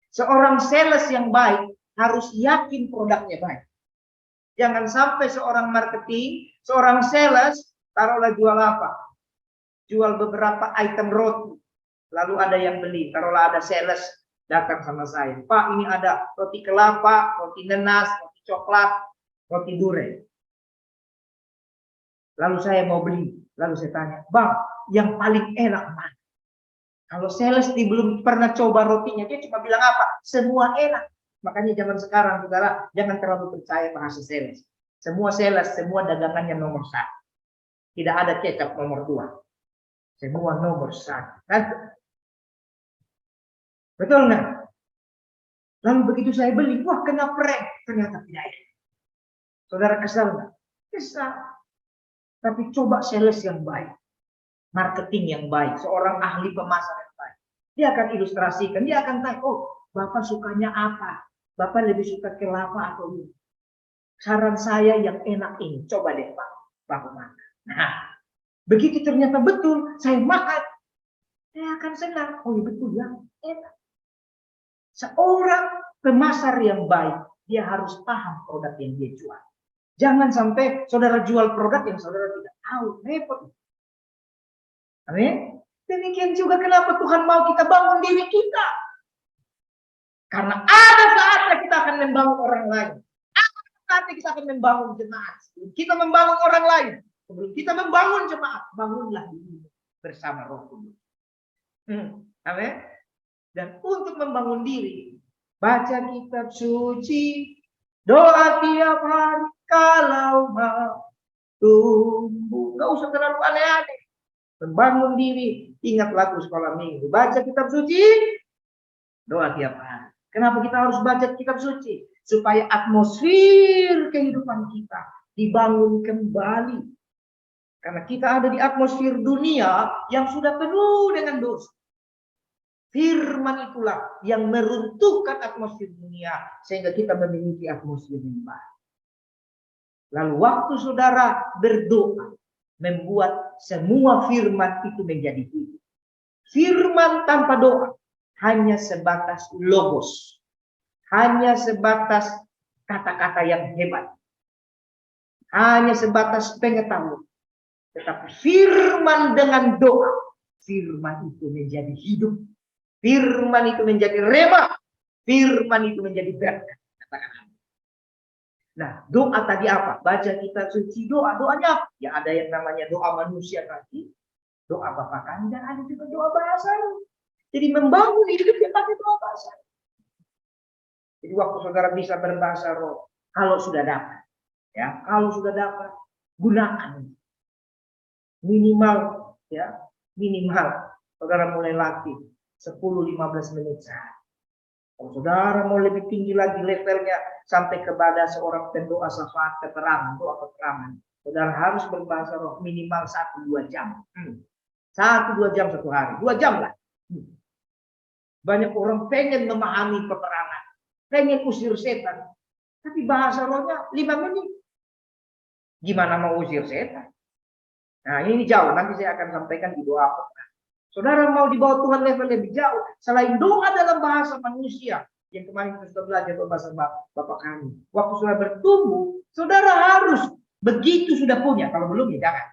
Seorang sales yang baik harus yakin produknya baik. Jangan sampai seorang marketing, seorang sales, taruhlah jual apa? Jual beberapa item roti. Lalu ada yang beli, taruhlah ada sales datang sama saya. Pak, ini ada roti kelapa, roti nenas, roti coklat, roti durian. Lalu saya mau beli. Lalu saya tanya, Bang, yang paling enak mana? Kalau sales belum pernah coba rotinya, dia cuma bilang apa? Semua enak. Makanya zaman sekarang, saudara, jangan terlalu percaya bahasa sales. Semua sales, semua dagangannya nomor 1. Tidak ada kecap nomor 2. Semua nomor 1. Kan? Betul nggak? Lalu begitu saya beli, wah kena prank. Ternyata tidak enak. Saudara kesal nggak? Kesal. Tapi coba sales yang baik. Marketing yang baik. Seorang ahli pemasar yang baik. Dia akan ilustrasikan. Dia akan tanya, oh Bapak sukanya apa? Bapak lebih suka kelapa atau ini? Saran saya yang enak ini. Coba deh Pak. Bapak makan. Nah, begitu ternyata betul. Saya makan. Saya akan senang. Oh iya betul ya. Enak. Seorang pemasar yang baik. Dia harus paham produk yang dia jual. Jangan sampai saudara jual produk yang saudara tidak tahu. Repot. Amin. Demikian juga kenapa Tuhan mau kita bangun diri kita. Karena ada saatnya kita akan membangun orang lain. Ada saatnya kita akan membangun jemaat. Sebelum kita membangun orang lain. Sebelum kita membangun jemaat. Bangunlah diri bersama Roh Kudus. Amin. Dan untuk membangun diri. Baca kitab suci. Doa tiap hari. Kalau mau tumbuh. Gak usah terlalu aneh-aneh. Membangun diri. Ingat lagu sekolah minggu. Baca kitab suci. Doa tiap hari. Kenapa kita harus baca kitab suci? Supaya atmosfer kehidupan kita dibangun kembali. Karena kita ada di atmosfer dunia yang sudah penuh dengan dosa. Firman itulah yang meruntuhkan atmosfer dunia. Sehingga kita memiliki atmosfer yang baik. Lalu waktu saudara berdoa. Membuat semua firman itu menjadi hidup. Firman tanpa doa. Hanya sebatas logos. Hanya sebatas kata-kata yang hebat. Hanya sebatas pengetahuan. Tetapi firman dengan doa. Firman itu menjadi hidup. Firman itu menjadi rema. Firman itu menjadi berkat. Katakan. Nah, doa tadi apa? Baca kitab suci doa. Doanya apa? Ya ada yang namanya doa manusia tadi. Doa Bapa kami. Dan ada juga doa bahasa. Jadi membangun hidup dia pakai doa bahasa. Jadi waktu saudara bisa berbahasa roh, kalau sudah dapat, ya, kalau sudah dapat, gunakan minimal, ya, minimal saudara mulai latih 10-15 menit sehari. Kalau saudara mau lebih tinggi lagi levelnya sampai kepada seorang pendoa syafaat keterangan, doa keterangan, saudara harus berbahasa roh minimal 1-2 jam. 1-2 jam satu hari, 2 jam lah. Banyak orang pengen memahami peperangan, pengen usir setan, tapi bahasa rohnya 5 menit. Gimana mau usir setan? Nah ini jauh, nanti saya akan sampaikan di doa peperangan. Saudara mau dibawa Tuhan level lebih jauh, selain doa dalam bahasa manusia, yang kemarin kita sudah belajar bahasa Bapak kami. Waktu sudah bertumbuh, saudara harus begitu sudah punya, kalau belum ya jangan.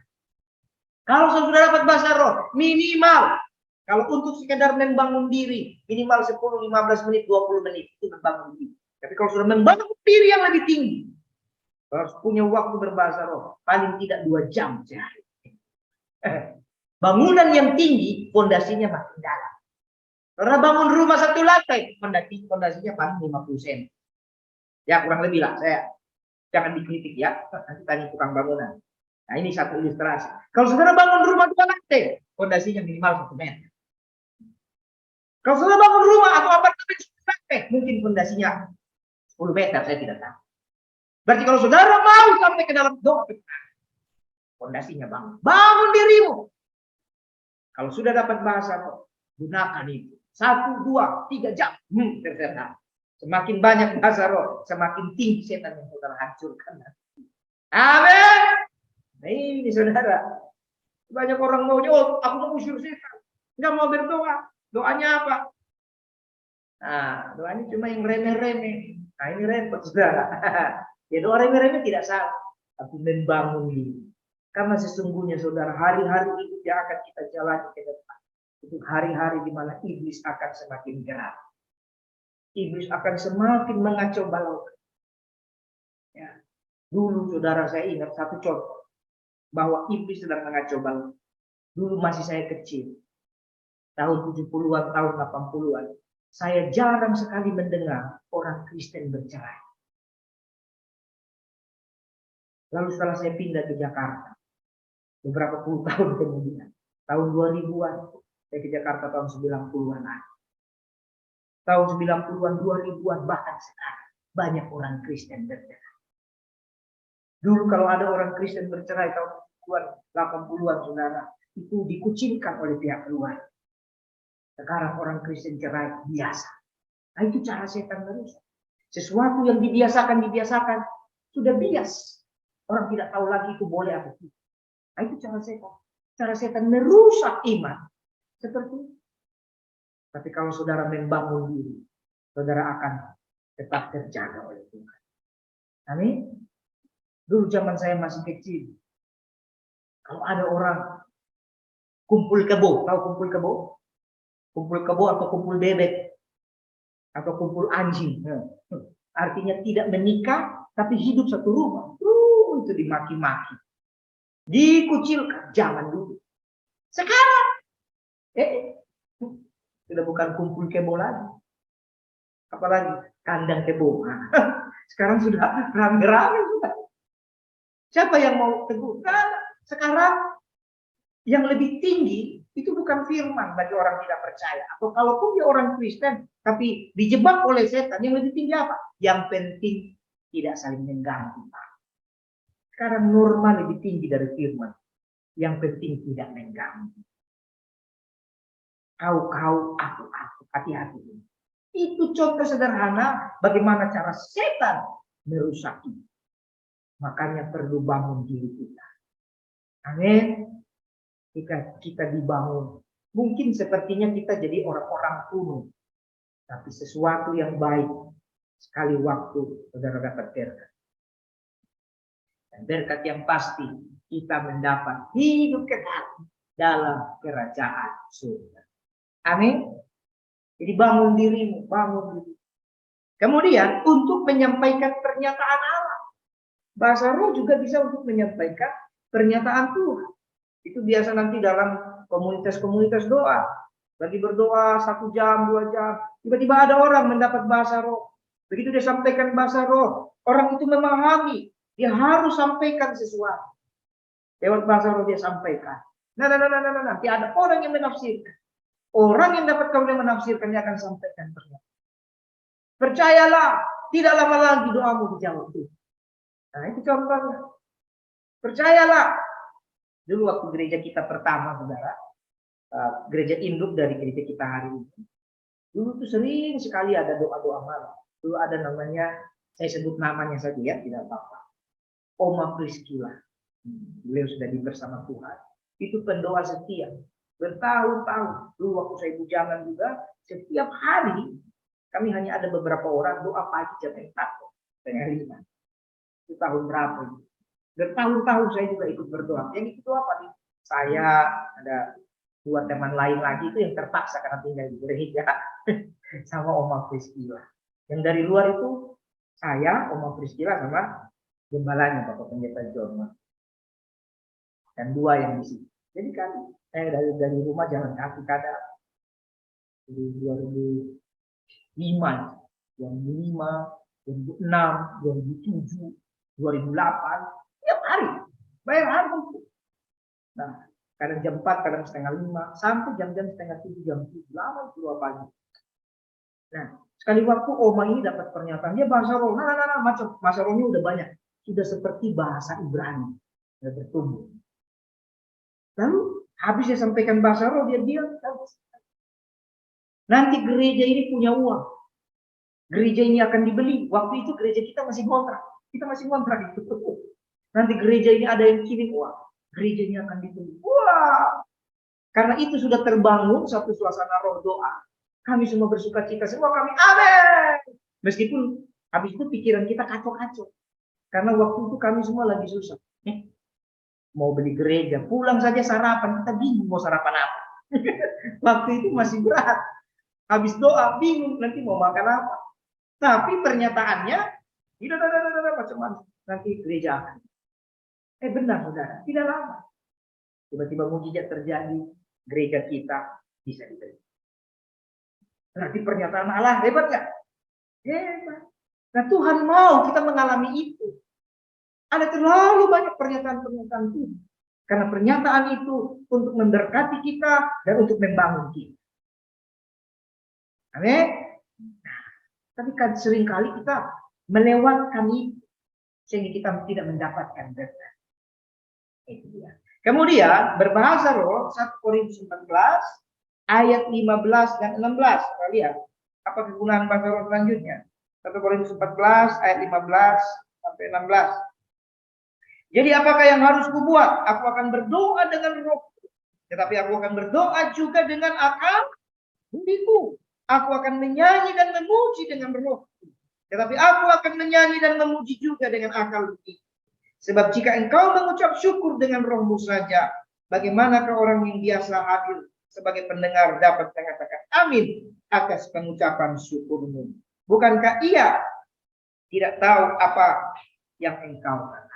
Kalau sudah dapat bahasa roh, minimal. Kalau untuk sekedar membangun diri, minimal 10-15 menit, 20 menit, itu membangun diri. Tapi kalau sudah membangun diri yang lebih tinggi, harus punya waktu berbahasa roh, paling tidak 2 jam sehari. Bangunan yang tinggi, fondasinya makin dalam. Karena bangun rumah 1 lantai, fondasinya paling 50 cm. Ya kurang lebih lah, saya jangan dikritik ya, nanti tanya tukang bangunan. Nah ini satu ilustrasi. Kalau saudara bangun rumah 2 lantai, fondasinya minimal 1 meter. Kalau saudara bangun rumah atau apartemen 10 lantai, mungkin fondasinya 10 meter, saya tidak tahu. Berarti kalau saudara mau sampai ke dalam doa, fondasinya bangun. Bangun dirimu. Kalau sudah dapat bahasa roh, gunakan itu. 1, 2, 3 jam. Terserah. Semakin banyak bahasa roh, semakin tinggi setan yang saudara hancurkan. Amin. Nah ini saudara. Banyak orang maunya, oh aku mau usir setan. Nggak mau berdoa. Doanya apa? Nah, doanya cuma yang remeh-remeh. Nah ini repot saudara. Ya doa remeh-remeh tidak salah. Tapi membangun diri. Karena sesungguhnya saudara, hari-hari itu yang akan kita jalani ke depan. Itu hari-hari di mana iblis akan semakin gerak. Iblis akan semakin mengacau balau. Ya. Dulu saudara saya ingat satu contoh. bahwa iblis sedang mengacau balik. Dulu masih saya kecil, tahun 70-an, tahun 80-an, saya jarang sekali mendengar orang Kristen bercerai. Lalu setelah saya pindah ke Jakarta, beberapa puluh tahun kemudian, tahun 2000-an, saya ke Jakarta tahun 90-an. Tahun 90-an, 2000-an, bahkan sekarang, banyak orang Kristen bercerai. Dulu kalau ada orang Kristen bercerai tahun 80-an, saudara, itu dikucilkan oleh pihak keluarga. Sekarang orang Kristen cerai biasa. Nah, itu cara setan merusak. Sesuatu yang dibiasakan, sudah bias. Orang tidak tahu lagi itu boleh atau tidak. Nah, itu cara setan. Cara setan merusak iman. Seperti itu. Tapi kalau saudara membangun diri, saudara akan tetap terjaga oleh Tuhan. Amin. Dulu zaman saya masih kecil, kalau ada orang kumpul kebo, tahu kumpul kebo? Kumpul kebo atau kumpul bebek atau kumpul anjing. Artinya tidak menikah tapi hidup satu rumah. Itu dimaki-maki. Dikucilkan zaman dulu. Sekarang sudah bukan kumpul kebo lagi. Apalagi kandang kebo. Sekarang sudah rame-rame sudah. Siapa yang mau teguh? Sekarang yang lebih tinggi itu bukan firman bagi orang tidak percaya. Atau kalaupun dia orang Kristen, tapi dijebak oleh setan, yang lebih tinggi apa? Yang penting tidak saling mengganggu. Sekarang norma lebih tinggi dari firman. Yang penting tidak mengganggu. Kau, aku, hati-hati. Itu contoh sederhana bagaimana cara setan merusak. Makanya perlu bangun diri kita. Amin. Jika kita dibangun, mungkin sepertinya kita jadi orang-orang kuno. Tapi sesuatu yang baik, sekali waktu saudara dapat berkat. Dan berkat yang pasti, kita mendapat hidup kekal dalam kerajaan surga. Amin. Jadi bangun dirimu, bangun diri. Kemudian untuk menyampaikan pernyataan Allah. Bahasa roh juga bisa untuk menyampaikan pernyataan Tuhan. Itu biasa nanti dalam komunitas-komunitas doa. Lagi berdoa 1 jam, 2 jam. Tiba-tiba ada orang mendapat bahasa roh. Begitu dia sampaikan bahasa roh. Orang itu memahami. Dia harus sampaikan sesuatu. Lewat bahasa roh dia sampaikan. Nah. Nanti ada orang yang menafsirkan. Orang yang dapat karunia menafsirkan dia akan sampaikan pernyataan. Percayalah. Tidak lama lagi doamu dijawab. Nah itu contohnya. Percayalah. Dulu waktu gereja kita pertama, saudara, gereja induk dari gereja kita hari ini, dulu tuh sering sekali ada doa-doa malam. Dulu ada namanya, saya sebut namanya saja ya, tidak apa-apa. Oma Priscilla. Beliau sudah bersama Tuhan. Itu pendoa setia. Bertahun-tahun. Dulu waktu saya bujangan juga, setiap hari, kami hanya ada beberapa orang doa pagi jam 4, setengah 5. Itu tahun berapa itu? Bertahun-tahun saya juga ikut berdoa. Yang itu apa nih? Saya ada 2 teman lain lagi itu yang terpaksa karena tinggal di gereja sama Oma Priscilla. Yang dari luar itu saya, Oma Priscilla sama gembalanya Bapak Pendeta John. Dan 2 yang di sini. Jadi kan saya dari rumah jalan kaki kadang di 2005, 2006, 2007, 2008. Tiap hari, bayar hari. Nah, kadang jam 4, kadang setengah 5, sampai jam-jam setengah 7, jam 7, lama itu 2 pagi. Nah, sekali waktu Oma ini dapat pernyataan, dia bahasa roh, macam bahasa rohnya udah banyak. Sudah seperti bahasa Ibrani, sudah bertumbuh. Lalu, habis dia sampaikan bahasa roh, dia diam. Nanti gereja ini punya uang. Gereja ini akan dibeli. Waktu itu gereja kita masih ngontrak. Kita masih ngontrak itu. Nanti gereja ini ada yang kirim uang. Gerejanya akan dibeli. Wah! Karena itu sudah terbangun satu suasana roh doa. Kami semua bersuka cita. Semua kami amin. Meskipun habis itu pikiran kita kacau-kacau. Karena waktu itu kami semua lagi susah. Mau beli gereja. Pulang saja sarapan. Kita bingung mau sarapan apa. Waktu itu masih berat. Habis doa bingung nanti mau makan apa. Tapi pernyataannya. Macam-macam. Nanti gereja akan. Benar saudara, tidak lama. Tiba-tiba mujizat terjadi, gereja kita bisa diterima. Berarti pernyataan Allah hebat nggak? Hebat. Nah Tuhan mau kita mengalami itu. Ada terlalu banyak pernyataan-pernyataan Tuhan. Karena pernyataan itu untuk memberkati kita dan untuk membangun kita. Amin. Nah, tapi kan seringkali kita melewatkan itu sehingga kita tidak mendapatkan berkat. Itu dia. Kemudian berbahasa roh 1 Korintus 14 ayat 15 dan 16. Kita lihat apa kegunaan bahasa roh selanjutnya. 1 Korintus 14 ayat 15 sampai 16. Jadi apakah yang harus kubuat? Aku akan berdoa dengan roh, tetapi aku akan berdoa juga dengan akal budiku. Aku akan menyanyi dan memuji dengan roh, tetapi aku akan menyanyi dan memuji juga dengan akal budi. Sebab jika engkau mengucap syukur dengan rohmu saja, bagaimanakah orang yang biasa hadir sebagai pendengar dapat mengatakan amin atas pengucapan syukurmu? Bukankah ia tidak tahu apa yang engkau katakan?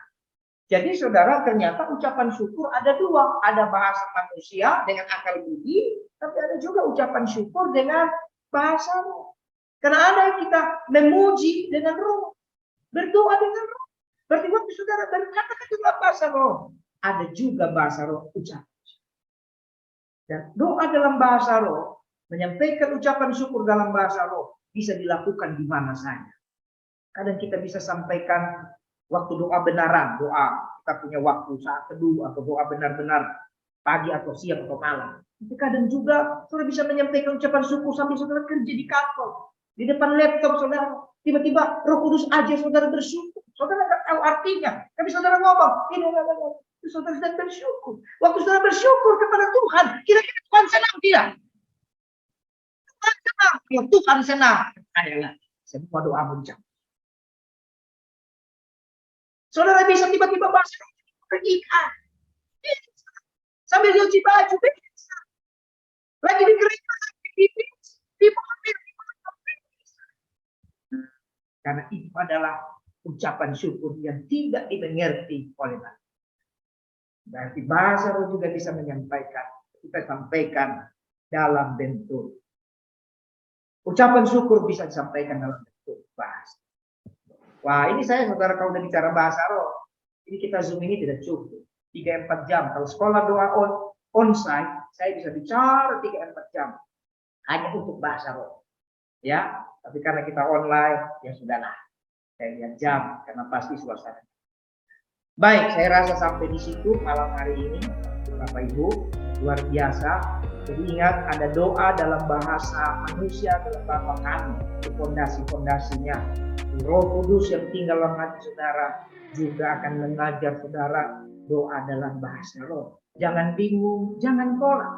Jadi saudara, ternyata ucapan syukur ada dua. Ada bahasa manusia dengan akal budi, tapi ada juga ucapan syukur dengan bahasa roh. Karena ada kita memuji dengan roh, berdoa dengan roh. Berarti waktu saudara berkata dalam bahasa roh, ada juga bahasa roh ucapan. Dan doa dalam bahasa roh, menyampaikan ucapan syukur dalam bahasa roh, bisa dilakukan di mana saja. Kadang kita bisa sampaikan waktu doa benaran, doa kita punya waktu saat teduh atau doa benar-benar pagi atau siang atau malam. Tapi kadang juga saudara bisa menyampaikan ucapan syukur sambil saudara kerja di kantor, di depan laptop saudara. Tiba-tiba Roh Kudus aja saudara bersyukur. Saudara nggak tahu artinya, tapi saudara ngomong, ini saudara sedang bersyukur. Waktu saudara bersyukur kepada Tuhan, kira-kira Tuhan senang tidak? Tuhan senang. Kalau Tuhan senang, ayolah semua doa menjawab. Saudara bisa tiba-tiba bahasa ikan. Sambil cuci baju. Bisa. Lagi di gereja. Di mobil. Karena itu adalah ucapan syukur yang tidak dimengerti oleh manusia. Berarti bahasa roh juga bisa menyampaikan. Kita sampaikan dalam bentuk. Ucapan syukur bisa disampaikan dalam bentuk bahasa. Wah, ini saya saudara kalau udah bicara bahasa roh, ini kita Zoom ini tidak cukup 3-4 jam. Kalau sekolah doa onsite, saya bisa bicara 3-4 jam hanya untuk bahasa roh. Ya, tapi karena kita online, ya sudahlah. Saya lihat jam karena pasti suasana. Baik, saya rasa sampai di situ malam hari ini, Bapak Ibu, luar biasa. Jadi ingat ada doa dalam bahasa manusia, dalam bahasa kami, itu fondasi-fondasinya. Roh Kudus yang tinggal dalam hati saudara juga akan mengajar saudara doa dalam bahasa roh. Jangan bingung, jangan tolak.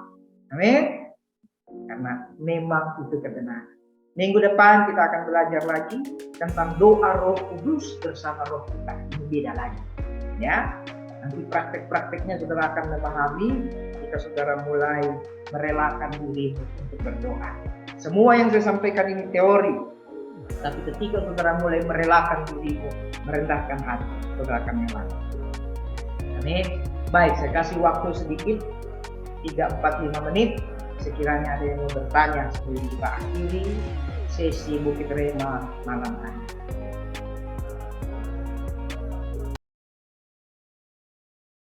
Amin. Karena memang itu kebenaran. Minggu depan kita akan belajar lagi tentang doa Roh Kudus bersama Roh kita. Ini beda lagi. Ya. Nanti praktek-prakteknya saudara akan memahami jika saudara mulai merelakan diri untuk berdoa. Semua yang saya sampaikan ini teori. Tapi ketika saudara mulai merelakan dirimu, merendahkan hati, saudara akan melakukan. Amin. Baik, saya kasih waktu sedikit, 3-4-5 menit. Sekiranya ada yang mau bertanya sebelum kita akhiri sesi Bukit Rema malam hari.